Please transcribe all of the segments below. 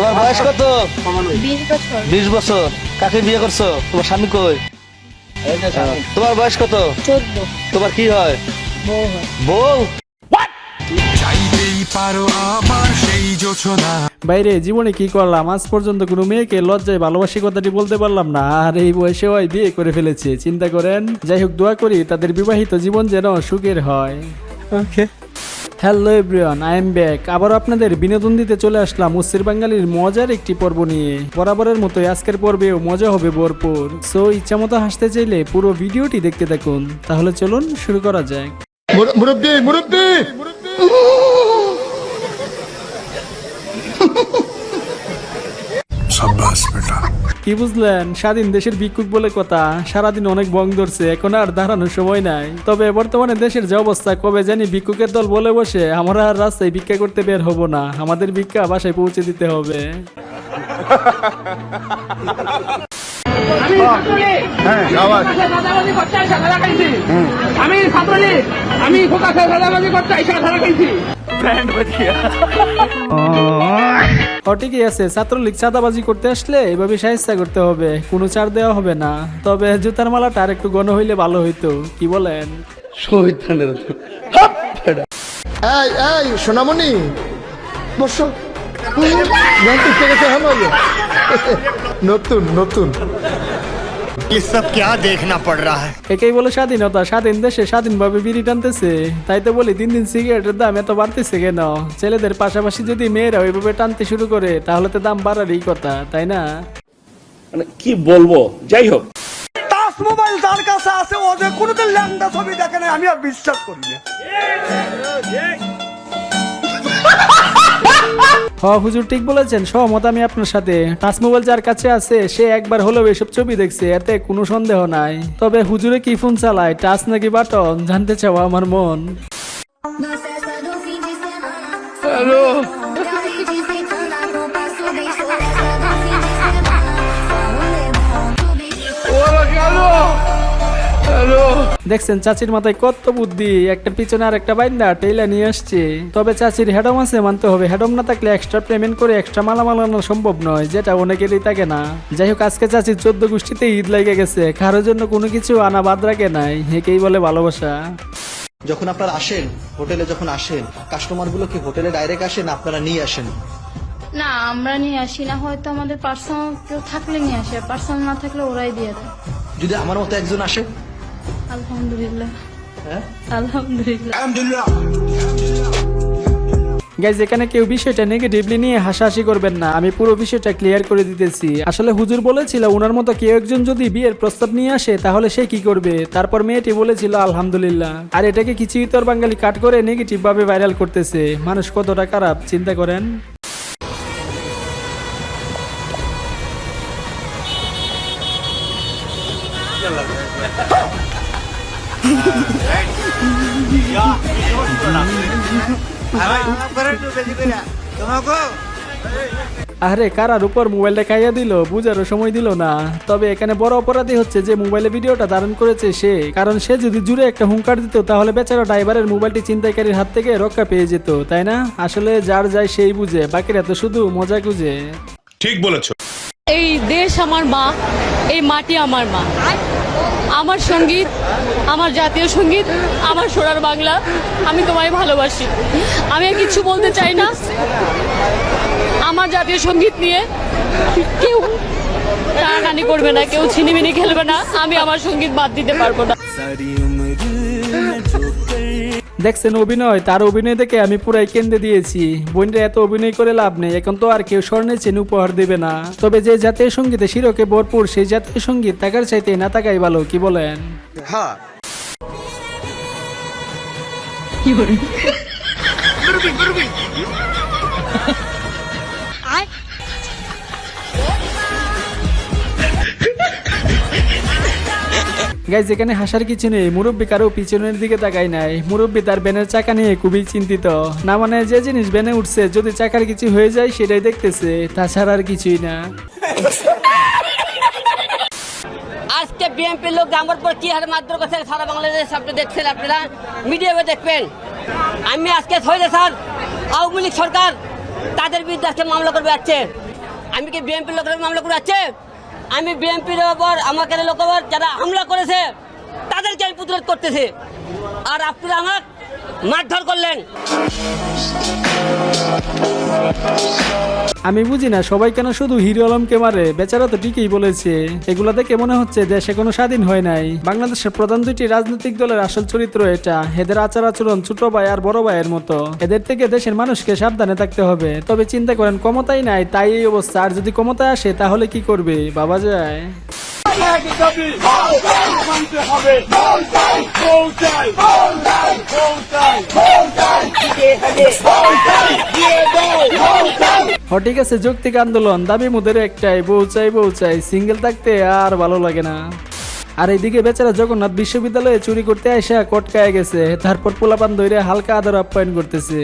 তোমার বয়স কত? 20 বছর। 20 বছর। কাকে বিয়ে করছো? তোমার স্বামী কই? তোমার বয়স কত? 14। তোমার কি হয়? বউ হয়। বউ? বাইরে জীবনে কি করলাম, আজ পর্যন্ত কোনো মেয়েকে লজ্জায় ভালোবাসি কথাটি বলতে পারলাম না, আর এই বয়সে ওই বিয়ে করে ফেলেছে। চিন্তা করেন। যাই হোক, দোয়া করি তাদের বিবাহিত জীবন যেন সুখের হয়। Okay, hello everyone, I am back. আবার আপনাদের বিনোদন দিতে চলে আসলাম উচ্ছের বাঙালির মজার একটি পর্ব নিয়ে। বরাবরের মতোই আজকের পর্বেও মজা হবে ভরপুর। সো ইচ্ছামতো হাসতে চাইলে পুরো ভিডিওটি দেখতে থাকুন। তাহলে চলুন শুরু করা যাক। মুরব্বি মুরব্বি কি বুঝলেন? স্বাধীন দেশের ভিক্ষুক বলে কথা। সারাদিন অনেক বং ধরছে, এখন আর দাঁড়ানোর সময় নাই। তবে বর্তমানে দেশের যে অবস্থা, কবে জানি ভিক্ষুকের দল বলে বসে আমরা আর রাস্তায় ভিক্ষা করতে বের হব না, আমাদের ভিক্ষা বাসায় পৌঁছে দিতে হবে। ঠিকই আছে, ছাত্রলীগ চাঁদাবাজি করতে আসলে এভাবে সাহায্য করতে হবে, কোনো ছাড় দেওয়া হবে না। তবে জুতার মালাটা আর একটু ঘন হইলে ভালো হইতো, কি বলেন? এই এই সোনামণি বসো। নতুন নতুন ये सब क्या देखना पड़ रहा है। একেই বলে স্বাধীনতা। স্বাধীন দেশে স্বাধীনভাবে বিড়ি টানতেছে। তাই তো বলি, দিন দিন সিগারেটের দাম এত বাড়তেছে কেন? ছেলেদের পাশাপাশি যদি মেয়েরা ওইভাবে টানতে শুরু করে তাহলে তো দাম বাড়ারই কথা, তাই না? মানে কি বলবো, যাই হোক। টাচ মোবাইল যার কাছে আছে ও যে কোনোদিন ল্যাংটা ছবি দেখে না, আমি আর বিশ্বাস করি না। হুজুর ঠিক বলেছেন, সহমত আমি আপনার সাথে। টাচ মোবাইল যার কাছে আছে সে একবার হলেও এসব ছবি দেখছে, এতে কোনো সন্দেহ নাই। তবে হুজুরে কি ফোন চালায়, টাচ নাকি বাটন, জানতে চাওয়া আমার মন। হ্যালো। দেখছেন চাচির মাথায় কত বুদ্ধি, একটা পিছনে আর একটা বাইন্দা টেইলা নিয়ে আসছে। তবে চাচির হেডম আছে মানতে হবে, হেডম না থাকলে এক্সট্রা পেমেন্ট করে এক্সট্রা মালামাল আনা সম্ভব নয়, যেটা অনেকেরই থাকে না। যাই হোক, আজকে চাচির 14 গোষ্ঠীতে ঈদ লেগে গেছে, কারোর জন্য কোনো কিছু আনা বাদ রাখে নাই। একেই বলে ভালোবাসা। যখন আপনারা আসেন হোটেলে, যখন আসেন কাস্টমার গুলো কি হোটেলে ডাইরেক্ট আসেন আপনারা নিয়ে আসেন? না, আমরা নিয়ে আসি না, হয়তো আমাদের পার্সোনাল কেউ থাকলে নিয়ে আসে, পার্সোনাল না থাকলে ওরাই দিয়ে দেয়। যদি আমার মতো একজন আসে? আলহামদুলিল্লাহ। হ্যাঁ, আলহামদুলিল্লাহ। গাইজ, এখানে কেউ বিষয়টা নেগেটিভলি নিয়ে হাসাহাসি করবেন না, আমি পুরো বিষয়টা ক্লিয়ার করে দিতেছি। আসলে হুজুর বলেছিল ওনার মতো কেউ একজন যদি বিয়ের প্রস্তাব নিয়ে আসে তাহলে সে কি করবে। তারপর মেয়েটি বলেছিল আলহামদুলিল্লাহ। আর এটাকে কিছুই তোর বাঙালি কাট করে নেগেটিভ ভাবে ভাইরাল করতেছে। মানুষ কতটা খারাপ চিন্তা করেন। আরে কারার উপর মোবাইলটা খাইয়া দিল, বুঝারও সময় দিল না। তবে এখানে বড় অপরাধী হচ্ছে যে মোবাইলে ভিডিওটা ধারণ করেছে সে, কারণ সে যদি জুড়ে একটা হুঙ্কার দিত তাহলে বেচারা ড্রাইভারের মোবাইলটি ছিনতাইকারীর হাত থেকে রক্ষা পেয়ে যেত, তাই না? আসলে যার যায় সেই বুঝে, বাকিরা তো শুধু মজা খুঁজে। ঠিক বলেছো। এই দেশ আমার মা, এই মাটি আমার মা। আমার সঙ্গীত, আমার জাতীয় সঙ্গীত, আমার সোনার বাংলা। আমি তোমায় ভালোবাসি। আমি আর কিছু বলতে চাই না। আমার জাতীয় সঙ্গীত নিয়ে কেউ টানাটানি করবে না, কেউ ছিনিমিনি খেলবে না। আমি আমার সঙ্গীত বাদ দিতে পারবো না। দেখছেন অভিনয়, তার অভিনয় দেখে আমি পুরাই কেন্দ্রে দিয়েছি। বোনরা এত অভিনয় করে লাভ নেই, এখন তো আর কেউ স্বর্ণের চেন উপহার দেবে না। তবে যে জাতীয় সঙ্গীতে শিরকে ভরপুর, সেই জাতীয় সঙ্গীত থাকার চাইতে না থাকাই ভালো, কি বলেন? हाँ গাইজ, এখানে হাসার কিছু নেই। মুরব্বী কারো পিছনের দিকে তাকাই নাই। মুরব্বী তার ব্যানের চাকা নিয়ে খুবই চিন্তিত। না মানে যে জিনিস ব্যানে উঠছে যদি চাকার কিছু হয়ে যায় সেটাই দেখতেছে, তাছাড়া আর কিছুই না। আজকে বিএনপির লোক আমার পর কি হারে মারধর করছে সারা বাংলাদেশ আপনি দেখছেন, আপনারা মিডিয়াতে দেখবেন। আমি আজকে হইলে স্যার আওয়ামী লীগ সরকার তাদের বিরুদ্ধে আজকে মামলা করবে যাচ্ছে। আমি কি বিএনপির লোকের মামলা করে আছে? আমি বিএনপির ওপর আমাকে লোকের যারা হামলা করেছে তাদেরকে আমি প্রতিরোধ করতেছি, আর আপনারা আমার মারধর করলেন। আমি বুঝি না সবাই কেন শুধু হিরো আলমকে মারে, বেচারা তো ঠিকই বলেছে। এগুলা দেখে মনে হচ্ছে দেশে কোনো স্বাধীন হয় নাই। বাংলাদেশের প্রধান দুইটি রাজনৈতিক দলের আসল চরিত্র এটা। এদের আচার আচরণ ছোট ভাই আর বড় ভাইয়ের মতো। এদের থেকে দেশের মানুষকে সাবধানে থাকতে হবে। তবে চিন্তা করেন ক্ষমতাই নাই তাই এই অবস্থা, আর যদি ক্ষমতায় আসে তাহলে কি করবে ভাবা যায়। ঠিক আছে, যৌক্তিক আন্দোলন, দাবি মুদের একটাই, বউ চাই। সিঙ্গেল থাকতে আর ভালো লাগে না। আর এইদিকে বেচারা জগন্নাথ বিশ্ববিদ্যালয়ে চুরি করতে আইসা কটকায় গেছে, তারপর পোলাপান ধরে হালকা আদর আপ্যায়ন করতেছে।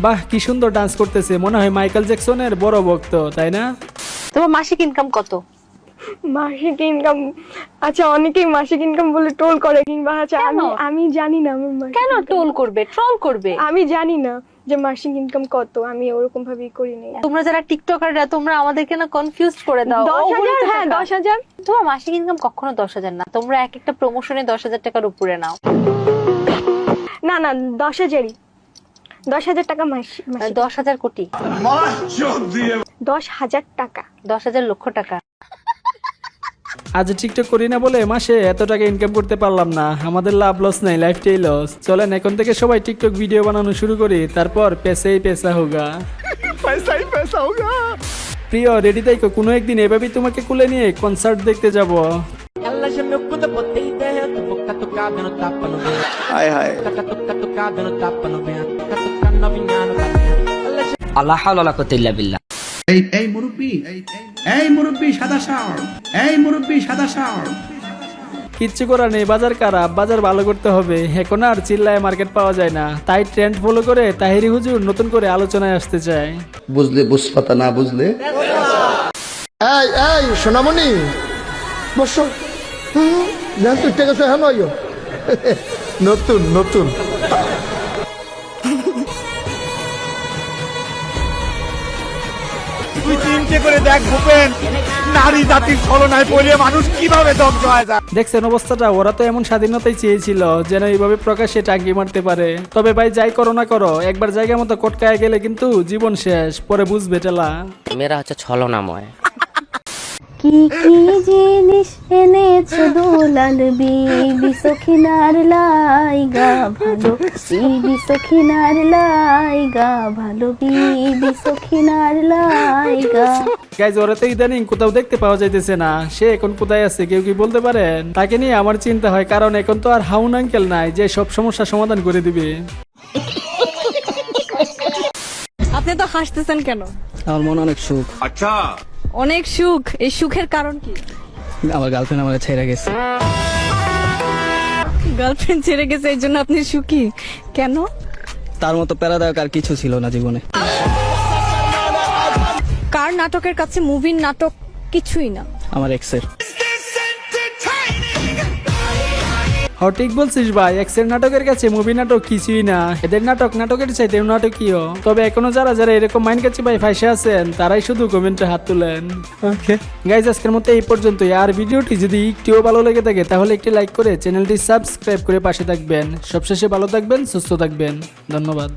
বাহ, কি সুন্দর ডান্স করতেছে, মনে হয় মাইকেল জ্যাকসনের বড় ভক্ত, তাই না? তোমার মাসিক ইনকাম কত? মাসিক ইনকাম, আচ্ছা অনেকেই মাসিক ইনকাম বলে টোল করে, কিংবা আচ্ছা আমি জানি না আমার কেন টোল করবে, ট্রল করবে? আমি জানি না যে মাসিক ইনকাম কত, আমি ওরকম ভাবেই করি নাই। তোমরা যারা টিকটকাররা তোমরা আমাদেরকে না কনফিউজ করে দাও। 10,000, হ্যাঁ 10,000। তোমার মাসিক ইনকাম কখনো 10,000 না, তোমরা এক একটা প্রমোশনে 10,000 টাকার উপরে নাও। না 10,000ই, 10,000 টাকা মাস, 10,000 কোটি, 10,000 টাকা, 10,000 লক্ষ টাকা। আজ টিকটক করি না বলে মাসে এত টাকা ইনকাম করতে পারলাম না। আমাদের লাভ লস নাই, লাইফটাই লস। চলেন এখন থেকে সবাই টিকটক ভিডিও বানানো শুরু করি, তারপর পেসাই পেসা হোগা। প্রিয় রেডি তাইকো, কোনো একদিন এভাবেই তোমাকে কুলে নিয়ে কনসার্ট দেখতে যাব। আল্লাহ হাওলা ওয়ালা কুওয়াতা ইল্লা বিল্লাহ। এই মুরব্বি সাদা শার্ট, এই মুরব্বি সাদা শার্ট। কিচ্ছু করার নেই, বাজার খারাপ, বাজার ভালো করতে হবে। এখন আর চিল্লায় মার্কেট পাওয়া যায় না, তাই ট্রেন্ড ফলো করে তাহিরি হুজুর নতুন করে আলোচনায় আসতে চায়। বুঝলে বুঝপাতা, না বুঝলে। এই সোনামণি বসো। জান তুই ঠিক আছে, হ্যাঁ নয় নতুন চিন্তা করে দেখ ভূপেন, নারী জাতির ছলনায় পড়ে মানুষ কিভাবে দগ্ধ হয়ে যায়। দেখছেন অবস্থাটা, ওরা তো এমন স্বাধীনতাই চেয়েছিল যেন এইভাবে প্রকাশ্যে টাঙ্গি মারতে পারে। তবে ভাই যাই করো না করো, একবার জায়গা মতো কটকায় গেলে কিন্তু জীবন শেষ, পরে বুঝবে টেলা। মেয়েরা হচ্ছে ছলনাময়। কি কি জিনিস এনেছো দোলাল বিবি সখিনার লাইগা ভালো, বিবি সখিনার লাইগা ভালো, বিবি সখিনার লাইগা। গাইজ ওরা তো ইদানিং কোথাও দেখতে পাওয়া যাইতেছে না, সে এখন কোথায় আছে কেউ কি বলতে পারেন? তাকে নিয়ে আমার চিন্তা হয়, কারণ এখন তো আর হাউন আঙ্কেল নাই যে সব সমস্যার সমাধান করে দিবে। আপনি তো হাসতেছেন কেন? আমার মনে অনেক সুখ। আচ্ছা, অনেক সুখ, এই সুখের কারণ কি? আমার গার্লফ্রেন্ড আমাকে ছেড়ে গেছে। গার্লফ্রেন্ড ছেড়ে গেছে এই জন্য আপনি সুখী? কেন? তার মতো প্যারাদায়ক আর কিছু ছিল না জীবনে। কার নাটকের কাছে মুভির নাটক কিছুই না? আমার এক্সের। ঠিক বলছিস ভাই, এক্সের নাটকের কাছে মুভি নাটক কিছুই না। এদের নাটকের চাইতে নাটকীয়। তবে এখনো যারা এরকম মাইন্ড কাছে ভাই ফাঁসে আছেন, তারাই শুধু কমেন্টে হাত তুলেন। ওকে গাইজ, আজকের মতো এই পর্যন্তই। আর ভিডিওটি যদি একটুও ভালো লেগে থাকে তাহলে একটি লাইক করে চ্যানেলটি সাবস্ক্রাইব করে পাশে থাকবেন। সবশেষে ভালো থাকবেন, সুস্থ থাকবেন, ধন্যবাদ।